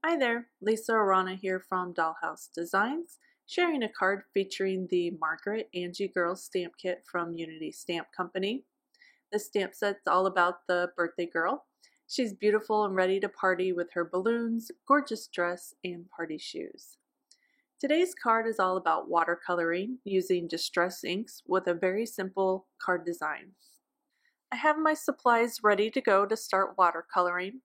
Hi there, Lisa Arana here from Dollhouse Designs, sharing a card featuring the Margaret Angie Girls stamp kit from Unity Stamp Company. This stamp set's all about the birthday girl. She's beautiful and ready to party with her balloons, gorgeous dress, and party shoes. Today's card is all about watercoloring using distress inks with a very simple card design. I have my supplies ready to go to start watercoloring.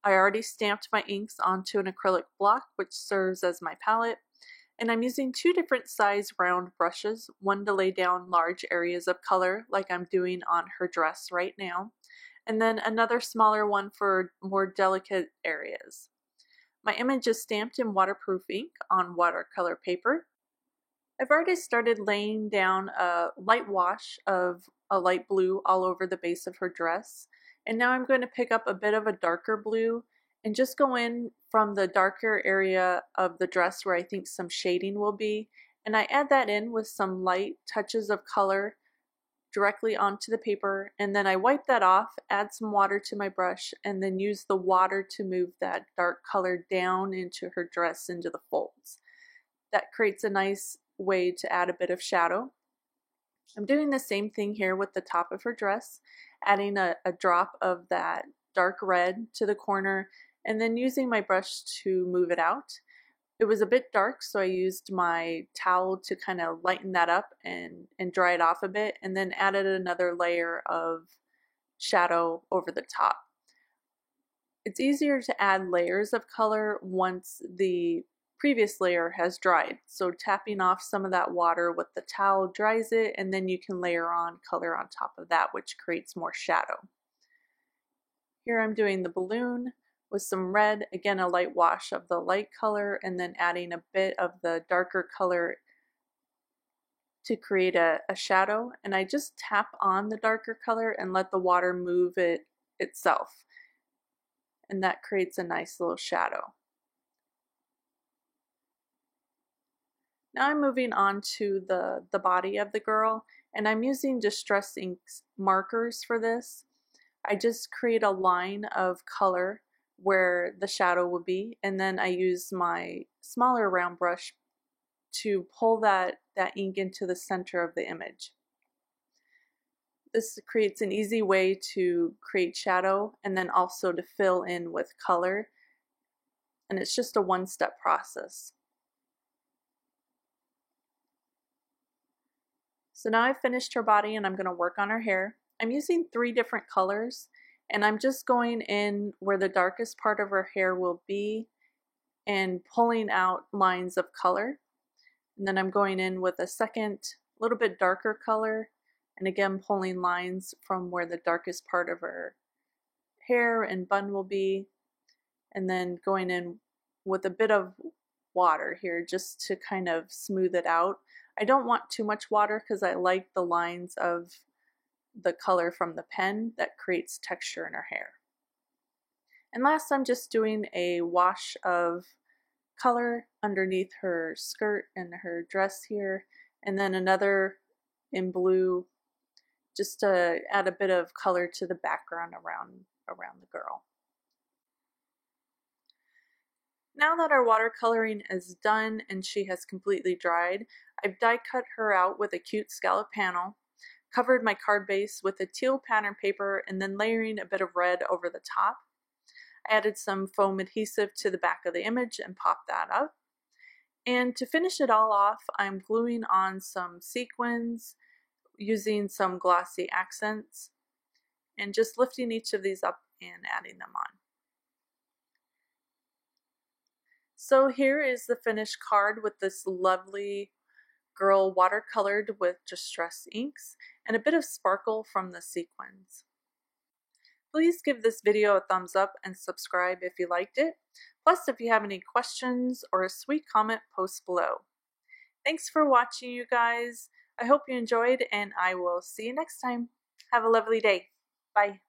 I already stamped my inks onto an acrylic block, which serves as my palette, and I'm using two different size round brushes, one to lay down large areas of color like I'm doing on her dress right now, and then another smaller one for more delicate areas. My image is stamped in waterproof ink on watercolor paper. I've already started laying down a light wash of a light blue all over the base of her dress. And now I'm going to pick up a bit of a darker blue and just go in from the darker area of the dress where I think some shading will be. And I add that in with some light touches of color directly onto the paper, and then I wipe that off, add some water to my brush, and then use the water to move that dark color down into her dress into the folds. That creates a nice way to add a bit of shadow. I'm doing the same thing here with the top of her dress, adding a drop of that dark red to the corner and then using my brush to move it out. It was a bit dark, so I used my towel to kind of lighten that up and dry it off a bit, and then added another layer of shadow over the top. It's easier to add layers of color once the previous layer has dried. So tapping off some of that water with the towel dries it, and then you can layer on color on top of that, which creates more shadow. Here I'm doing the balloon with some red, again a light wash of the light color, and then adding a bit of the darker color to create a shadow. And I just tap on the darker color and let the water move it itself. And that creates a nice little shadow. Now I'm moving on to the body of the girl, and I'm using Distress Ink markers for this. I just create a line of color where the shadow will be, and then I use my smaller round brush to pull that ink into the center of the image. This creates an easy way to create shadow and then also to fill in with color, and it's just a one-step process. So now I've finished her body and I'm going to work on her hair. I'm using 3 different colors, and I'm just going in where the darkest part of her hair will be and pulling out lines of color. And then I'm going in with a second, little bit darker color, and again pulling lines from where the darkest part of her hair and bun will be, and then going in with a bit of water here just to kind of smooth it out. I don't want too much water because I like the lines of the color from the pen that creates texture in her hair. And last, I'm just doing a wash of color underneath her skirt and her dress here, and then another in blue just to add a bit of color to the background around the girl. Now that our watercoloring is done and she has completely dried, I've die cut her out with a cute scallop panel, covered my card base with a teal pattern paper, and then layering a bit of red over the top. I added some foam adhesive to the back of the image and popped that up. And to finish it all off, I'm gluing on some sequins using some glossy accents and just lifting each of these up and adding them on. So here is the finished card with this lovely girl watercolored with Distress inks and a bit of sparkle from the sequins. Please give this video a thumbs up and subscribe if you liked it. Plus, if you have any questions or a sweet comment, post below. Thanks for watching, you guys. I hope you enjoyed, and I will see you next time. Have a lovely day. Bye.